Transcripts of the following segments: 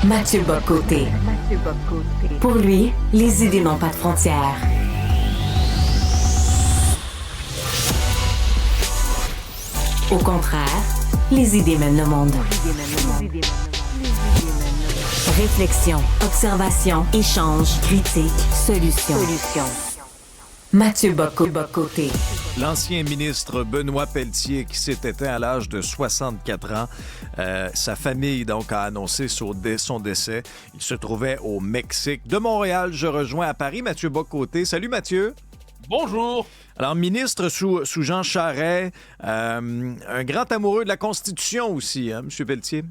Mathieu Bock-Côté. Pour lui, les idées n'ont pas de frontières. Au contraire, les idées mènent le monde. Réflexion, observation, échange, critique, solution. Mathieu Bock-Côté. L'ancien ministre Benoît Pelletier qui s'est éteint à l'âge de 64 ans. Sa famille donc a annoncé son décès. Il se trouvait au Mexique. De Montréal, je rejoins à Paris Mathieu Bock-Côté. Salut Mathieu. Bonjour. Alors, ministre sous Jean Charest, un grand amoureux de la Constitution aussi, hein, M. Pelletier?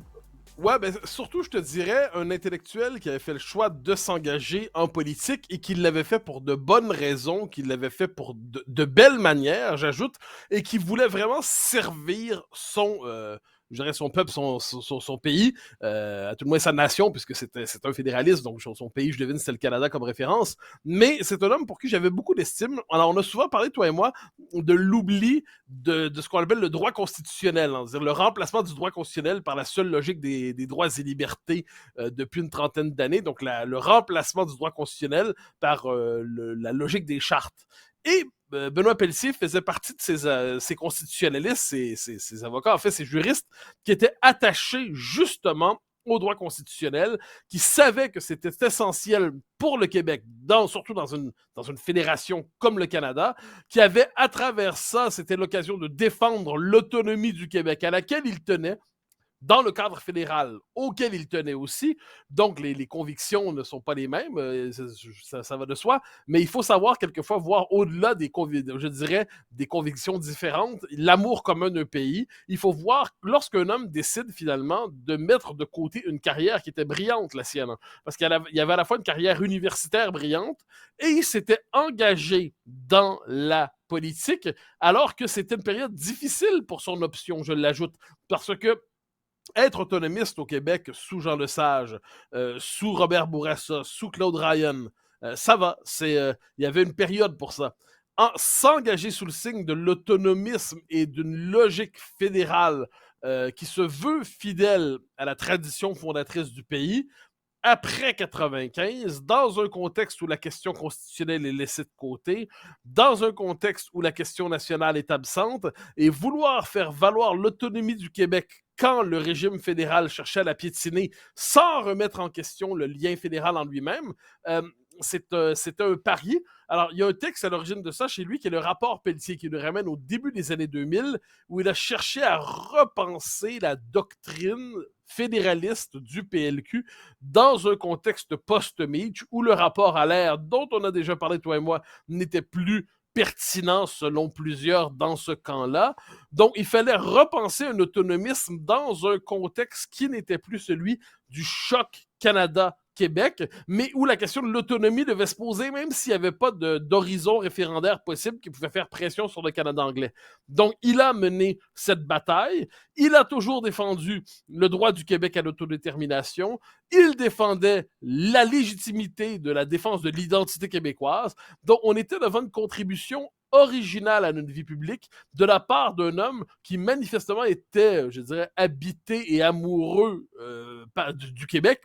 Ouais, ben surtout, je te dirais, un intellectuel qui avait fait le choix de s'engager en politique et qui l'avait fait pour de bonnes raisons, qui l'avait fait pour de belles manières, j'ajoute, et qui voulait vraiment servir je dirais son peuple, son pays, à tout le moins sa nation, puisque c'est un fédéraliste, donc son pays, je devine, c'était le Canada comme référence. Mais c'est un homme pour qui j'avais beaucoup d'estime. Alors, on a souvent parlé, toi et moi, de l'oubli de ce qu'on appelle le droit constitutionnel, hein, c'est-à-dire le remplacement du droit constitutionnel par la seule logique des droits et libertés depuis une trentaine d'années, donc le remplacement du droit constitutionnel par la logique des chartes. Et Benoît Pelletier faisait partie de ces constitutionnalistes, ces avocats, en fait, ces juristes qui étaient attachés justement au droit constitutionnel, qui savaient que c'était essentiel pour le Québec, surtout dans une fédération comme le Canada, qui avait à travers ça, c'était l'occasion de défendre l'autonomie du Québec à laquelle il tenait, dans le cadre fédéral auquel il tenait aussi. Donc, les convictions ne sont pas les mêmes, ça va de soi, mais il faut savoir quelquefois voir au-delà des convictions différentes, l'amour commun d'un pays. Il faut voir lorsqu'un homme décide finalement de mettre de côté une carrière qui était brillante, la sienne, parce qu'il y avait à la fois une carrière universitaire brillante et il s'était engagé dans la politique alors que c'était une période difficile pour son option, je l'ajoute, parce que être autonomiste au Québec sous Jean Lesage, sous Robert Bourassa, sous Claude Ryan, ça va. Il y avait une période pour ça. S'engager sous le signe de l'autonomisme et d'une logique fédérale qui se veut fidèle à la tradition fondatrice du pays, après 95, dans un contexte où la question constitutionnelle est laissée de côté, dans un contexte où la question nationale est absente, et vouloir faire valoir l'autonomie du Québec quand le régime fédéral cherchait à la piétiner sans remettre en question le lien fédéral en lui-même, c'était un pari. Alors, il y a un texte à l'origine de ça chez lui qui est le rapport Pelletier, qui nous ramène au début des années 2000, où il a cherché à repenser la doctrine fédéraliste du PLQ dans un contexte post-Meach où le rapport à l'air, dont on a déjà parlé, toi et moi, n'était plus pertinent selon plusieurs dans ce camp-là. Donc, il fallait repenser un autonomisme dans un contexte qui n'était plus celui du choc Canada-Québec, mais où la question de l'autonomie devait se poser, même s'il n'y avait pas d'horizon référendaire possible qui pouvait faire pression sur le Canada anglais. Donc, il a mené cette bataille. Il a toujours défendu le droit du Québec à l'autodétermination. Il défendait la légitimité de la défense de l'identité québécoise. Donc, on était devant une contribution originale à notre vie publique de la part d'un homme qui manifestement était, je dirais, habité et amoureux du Québec,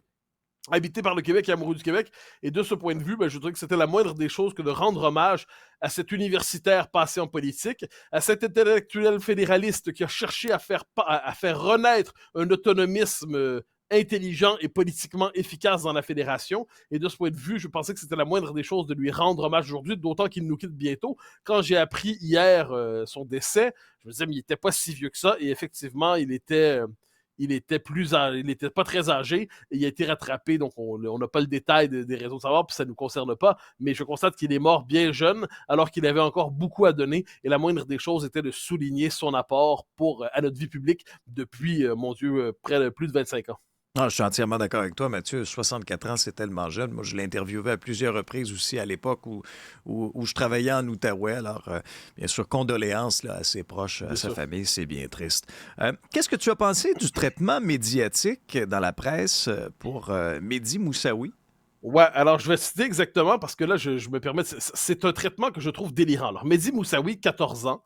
habité par le Québec et amoureux du Québec. Et de ce point de vue, je dirais que c'était la moindre des choses que de rendre hommage à cet universitaire passé en politique, à cet intellectuel fédéraliste qui a cherché à faire renaître un autonomisme intelligent et politiquement efficace dans la fédération. Et de ce point de vue, je pensais que c'était la moindre des choses de lui rendre hommage aujourd'hui, d'autant qu'il nous quitte bientôt. Quand j'ai appris hier son décès, je me disais, mais il n'était pas si vieux que ça. Et effectivement, il était pas très âgé et il a été rattrapé, donc on n'a pas le détail des raisons de savoir, puis ça ne nous concerne pas, mais je constate qu'il est mort bien jeune, alors qu'il avait encore beaucoup à donner, et la moindre des choses était de souligner son apport à notre vie publique depuis, mon Dieu, près de plus de 25 ans. Ah, je suis entièrement d'accord avec toi, Mathieu. 64 ans, c'est tellement jeune. Moi, je l'ai interviewé à plusieurs reprises aussi à l'époque où je travaillais en Outaouais. Alors, bien sûr, condoléances là, à ses proches, à sa famille. C'est bien triste. Qu'est-ce que tu as pensé du traitement médiatique dans la presse pour Mehdi Moussaoui? Ouais, alors je vais citer exactement parce que là, je me permets, c'est un traitement que je trouve délirant. Alors, Mehdi Moussaoui, 14 ans,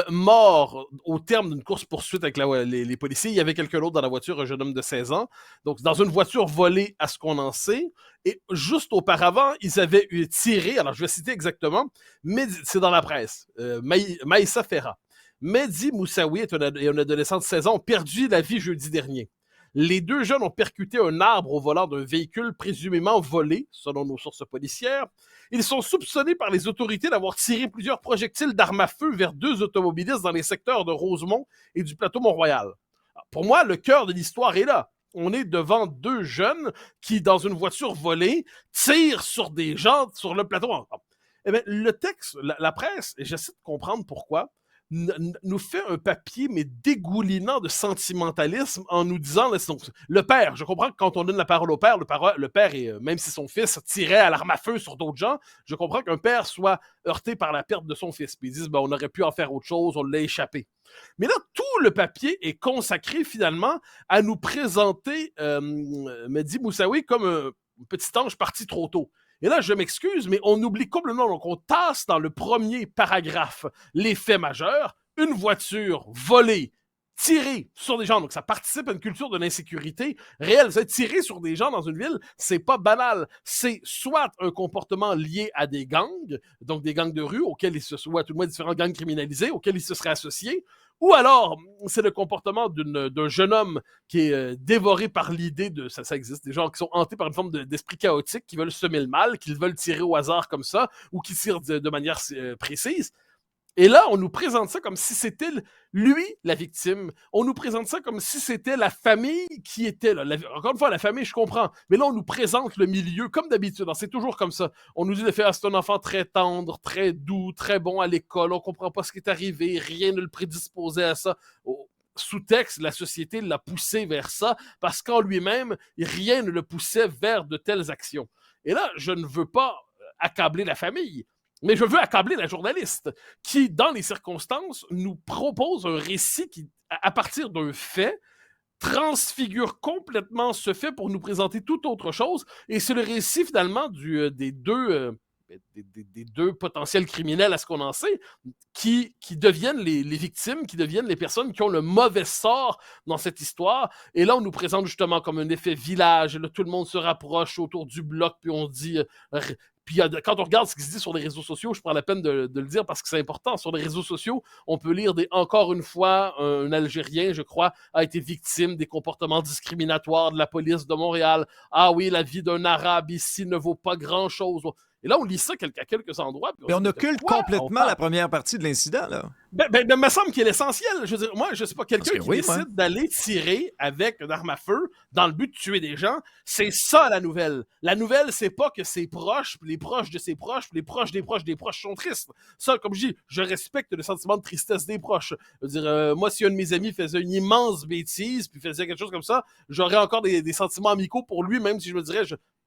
mort au terme d'une course-poursuite avec les policiers. Il y avait quelqu'un d'autre dans la voiture, un jeune homme de 16 ans. Donc, dans une voiture volée, à ce qu'on en sait. Et juste auparavant, ils avaient tiré, alors je vais citer exactement, mais c'est dans la presse, Maïssa Ferra. Mehdi Moussaoui est un adolescent de 16 ans, ont perdu la vie jeudi dernier. Les deux jeunes ont percuté un arbre au volant d'un véhicule présumément volé, selon nos sources policières. Ils sont soupçonnés par les autorités d'avoir tiré plusieurs projectiles d'armes à feu vers deux automobilistes dans les secteurs de Rosemont et du plateau Mont-Royal. Pour moi, le cœur de l'histoire est là. On est devant deux jeunes qui, dans une voiture volée, tirent sur des gens sur le plateau. Eh bien, le texte, la presse, et j'essaie de comprendre pourquoi, nous fait un papier, mais dégoulinant de sentimentalisme en nous disant, le père, je comprends que quand on donne la parole au père, le père, même si son fils tirait à l'arme à feu sur d'autres gens, je comprends qu'un père soit heurté par la perte de son fils. Puis ils disent, on aurait pu en faire autre chose, on l'a échappé. Mais là, tout le papier est consacré finalement à nous présenter Mehdi Moussaoui comme un petit ange parti trop tôt. Et là, je m'excuse, mais on oublie complètement, donc on tasse dans le premier paragraphe les faits majeurs, une voiture volée, tirée sur des gens, donc ça participe à une culture de l'insécurité réelle. Ça, tirer sur des gens dans une ville, c'est pas banal. C'est soit un comportement lié à des gangs, donc des gangs de rue, auxquels ils se soient, tout le moins différents gangs criminalisés, auxquels ils se seraient associés, ou alors, c'est le comportement d'un jeune homme qui est dévoré par l'idée de... Ça existe, des gens qui sont hantés par une forme d'esprit chaotique, qui veulent semer le mal, qui veulent tirer au hasard comme ça, ou qui tirent de manière précise. Et là, on nous présente ça comme si c'était lui, la victime. On nous présente ça comme si c'était la famille qui était là. Encore une fois, la famille, je comprends. Mais là, on nous présente le milieu comme d'habitude. C'est toujours comme ça. On nous dit de faire, c'est un enfant très tendre, très doux, très bon à l'école. On comprend pas ce qui est arrivé. Rien ne le prédisposait à ça. Sous-texte, la société l'a poussé vers ça parce qu'en lui-même, rien ne le poussait vers de telles actions. Et là, je ne veux pas accabler la famille. Mais je veux accabler la journaliste qui, dans les circonstances, nous propose un récit qui, à partir d'un fait, transfigure complètement ce fait pour nous présenter toute autre chose. Et c'est le récit, finalement, des deux potentiels criminels, à ce qu'on en sait, qui deviennent les victimes, qui deviennent les personnes qui ont le mauvais sort dans cette histoire. Et là, on nous présente justement comme un effet village. Et là, tout le monde se rapproche autour du bloc, puis on dit... Puis quand on regarde ce qui se dit sur les réseaux sociaux, je prends la peine de le dire parce que c'est important. Sur les réseaux sociaux, on peut lire encore une fois, un Algérien, je crois, a été victime des comportements discriminatoires de la police de Montréal. Ah oui, la vie d'un Arabe ici ne vaut pas grand-chose. Et là, on lit ça à quelques endroits. Mais on occulte complètement la première partie de l'incident, là. Il me semble qu'il est l'essentiel. Je veux dire, moi, je ne sais pas, quelqu'un qui décide d'aller tirer avec une arme à feu dans le but de tuer des gens, c'est ça la nouvelle. La nouvelle, c'est pas que ses proches, les proches de ses proches, les proches des proches sont tristes. Ça, comme je dis, je respecte le sentiment de tristesse des proches. Je veux dire, moi, si un de mes amis faisait une immense bêtise, puis faisait quelque chose comme ça, j'aurais encore des sentiments amicaux pour lui, même si je me dirais...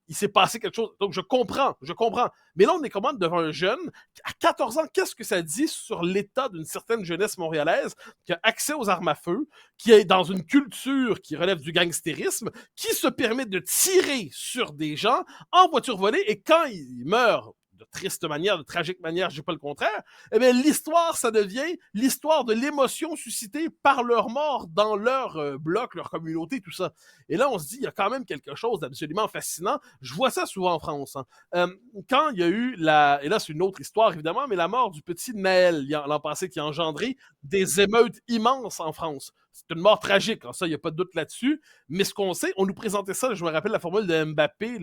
il s'est passé quelque chose. Donc, je comprends. Mais là, on est comment devant un jeune, à 14 ans, qu'est-ce que ça dit sur l'état d'une certaine jeunesse montréalaise qui a accès aux armes à feu, qui est dans une culture qui relève du gangstérisme, qui se permet de tirer sur des gens en voiture volée, et quand il meurt de triste manière, de tragique manière, je dis pas le contraire, eh bien, l'histoire, ça devient l'histoire de l'émotion suscitée par leur mort dans leur bloc, leur communauté, tout ça. Et là, on se dit, il y a quand même quelque chose d'absolument fascinant. Je vois ça souvent en France. Quand il y a eu et là, c'est une autre histoire, évidemment, mais la mort du petit Naël, l'an passé, qui a engendré des émeutes immenses en France. C'est une mort tragique, ça, il n'y a pas de doute là-dessus. Mais ce qu'on sait, on nous présentait ça, je me rappelle la formule de Mbappé,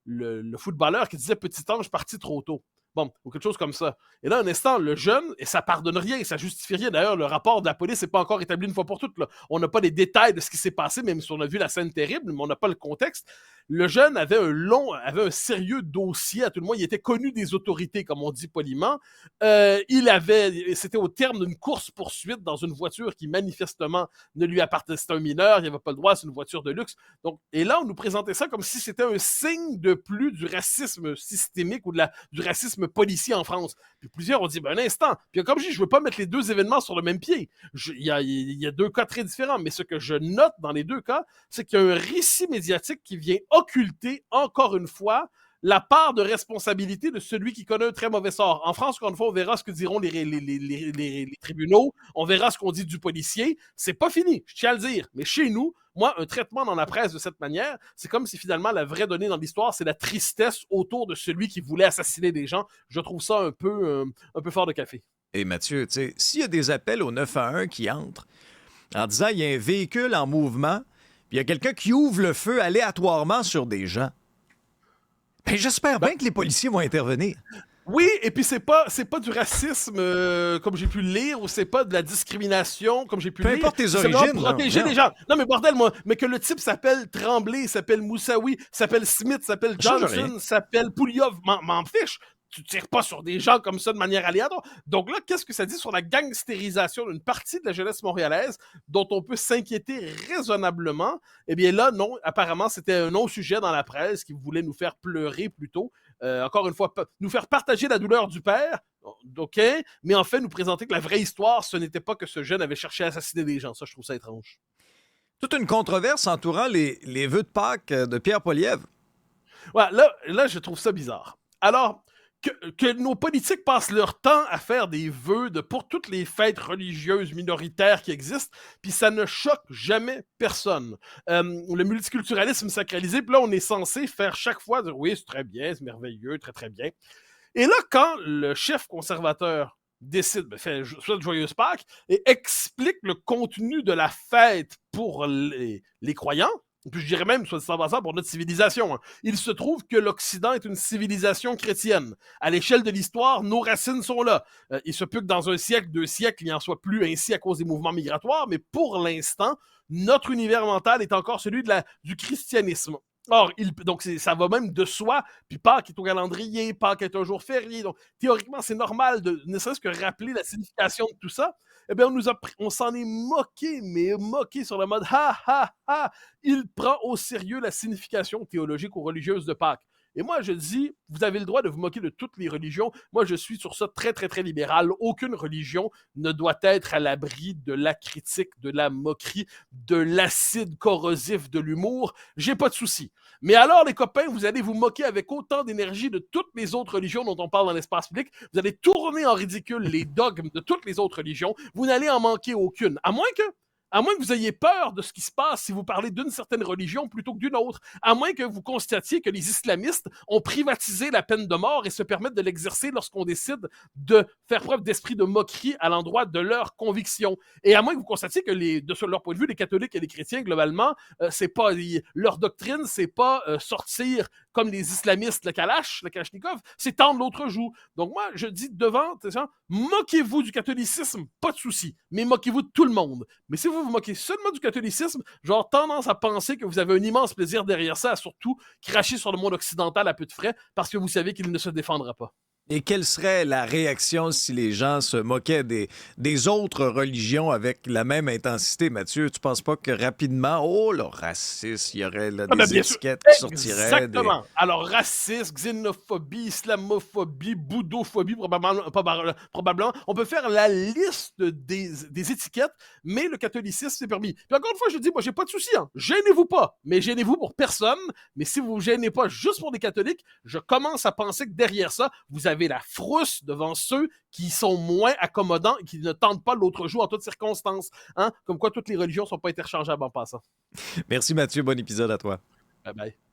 le footballeur qui disait « petit ange parti trop tôt ». Bon, ou quelque chose comme ça. Et là, un instant, le jeune, et ça pardonne rien, ça justifie rien. D'ailleurs, le rapport de la police n'est pas encore établi une fois pour toutes. Là. On n'a pas les détails de ce qui s'est passé, même si on a vu la scène terrible, mais on n'a pas le contexte. Le jeune avait un sérieux dossier, à tout le moins, il était connu des autorités, comme on dit poliment. C'était au terme d'une course-poursuite dans une voiture qui, manifestement, ne lui appartenait. C'était un mineur, il n'avait pas le droit, c'est une voiture de luxe. Donc, et là, on nous présentait ça comme si c'était un signe de plus du racisme systémique ou du racisme policier en France. Puis plusieurs ont dit, un instant. Puis comme je dis, je veux pas mettre les deux événements sur le même pied. Il y a deux cas très différents, mais ce que je note dans les deux cas, c'est qu'il y a un récit médiatique qui vient occulter, encore une fois, la part de responsabilité de celui qui connaît un très mauvais sort. En France, encore une fois, on verra ce que diront les tribunaux, on verra ce qu'on dit du policier. C'est pas fini, je tiens à le dire. Mais chez nous, moi, un traitement dans la presse de cette manière, c'est comme si finalement la vraie donnée dans l'histoire, c'est la tristesse autour de celui qui voulait assassiner des gens. Je trouve ça un peu fort de café. Et Mathieu, tu sais, s'il y a des appels au 911 qui entrent en disant il y a un véhicule en mouvement, puis il y a quelqu'un qui ouvre le feu aléatoirement sur des gens, ben j'espère bien que les policiers vont intervenir. Oui, et puis c'est pas du racisme comme j'ai pu le lire, ou c'est pas de la discrimination comme j'ai pu le lire. Peu importe tes C'est origines. vraiment pour protéger les gens. Non mais bordel, moi, mais que le type s'appelle Tremblay, s'appelle Moussaoui, s'appelle Smith, s'appelle Johnson, s'appelle Pouliov, m'en fiche. Tu tires pas sur des gens comme ça de manière aléatoire. Donc là, qu'est-ce que ça dit sur la gangstérisation d'une partie de la jeunesse montréalaise dont on peut s'inquiéter raisonnablement? Eh bien là, non, apparemment, c'était un non-sujet dans la presse qui voulait nous faire pleurer plutôt. Encore une fois, nous faire partager la douleur du père, OK, mais en fait, nous présenter que la vraie histoire, ce n'était pas que ce jeune avait cherché à assassiner des gens. Ça, je trouve ça étrange. Toute une controverse entourant les vœux de Pâques de Pierre Poilievre. Ouais, là, je trouve ça bizarre. Alors, que nos politiques passent leur temps à faire des vœux pour toutes les fêtes religieuses minoritaires qui existent, puis ça ne choque jamais personne. Le multiculturalisme sacralisé, puis là, on est censé faire chaque fois dire oui, c'est très bien, c'est merveilleux, très très bien. Et là, quand le chef conservateur décide, fait souhaite joyeuse Pâques et explique le contenu de la fête pour les croyants, puis je dirais même, soit dit en passant, pour notre civilisation. Hein. Il se trouve que l'Occident est une civilisation chrétienne. À l'échelle de l'histoire, nos racines sont là. Il se peut que dans un siècle, 2 siècles, il n'y en soit plus ainsi à cause des mouvements migratoires, mais pour l'instant, notre univers mental est encore celui du christianisme. Or, donc ça va même de soi, puis Pâques est au calendrier, Pâques est un jour férié, donc théoriquement, c'est normal de ne serait-ce que rappeler la signification de tout ça. Eh bien, on s'en est moqué, mais moqué sur le mode « ha, ha, ha ». Il prend au sérieux la signification théologique ou religieuse de Pâques. Et moi, je dis, vous avez le droit de vous moquer de toutes les religions. Moi, je suis sur ça très, très, très libéral. Aucune religion ne doit être à l'abri de la critique, de la moquerie, de l'acide corrosif de l'humour. J'ai pas de souci. Mais alors, les copains, vous allez vous moquer avec autant d'énergie de toutes les autres religions dont on parle dans l'espace public. Vous allez tourner en ridicule les dogmes de toutes les autres religions. Vous n'allez en manquer aucune. À moins que vous ayez peur de ce qui se passe si vous parlez d'une certaine religion plutôt que d'une autre, à moins que vous constatiez que les islamistes ont privatisé la peine de mort et se permettent de l'exercer lorsqu'on décide de faire preuve d'esprit de moquerie à l'endroit de leurs convictions. Et à moins que vous constatiez que, de leur point de vue, les catholiques et les chrétiens, globalement, c'est pas leur doctrine, c'est pas sortir comme les islamistes le Kalachnikov, c'est tendre l'autre joue. Donc moi, je dis devant, moquez-vous du catholicisme, pas de souci, mais moquez-vous de tout le monde. Mais si vous moquez seulement du catholicisme, j'aurais tendance à penser que vous avez un immense plaisir derrière ça, à surtout cracher sur le monde occidental à peu de frais, parce que vous savez qu'il ne se défendra pas. Et quelle serait la réaction si les gens se moquaient des autres religions avec la même intensité, Mathieu? Tu penses pas que rapidement, le racisme, il y aurait là, des étiquettes qui sortiraient? Exactement. Alors, racisme, xénophobie, islamophobie, bouddhophobie, probablement. On peut faire la liste des étiquettes, mais le catholicisme, c'est permis. Puis encore une fois, je dis, moi, j'ai pas de souci. Hein. Gênez-vous pas, mais gênez-vous pour personne. Mais si vous vous gênez pas juste pour des catholiques, je commence à penser que derrière ça, vous avez la frousse devant ceux qui sont moins accommodants et qui ne tentent pas l'autre jour en toutes circonstances. Hein? Comme quoi, toutes les religions ne sont pas interchangeables en passant. Merci Mathieu, bon épisode à toi. Bye bye.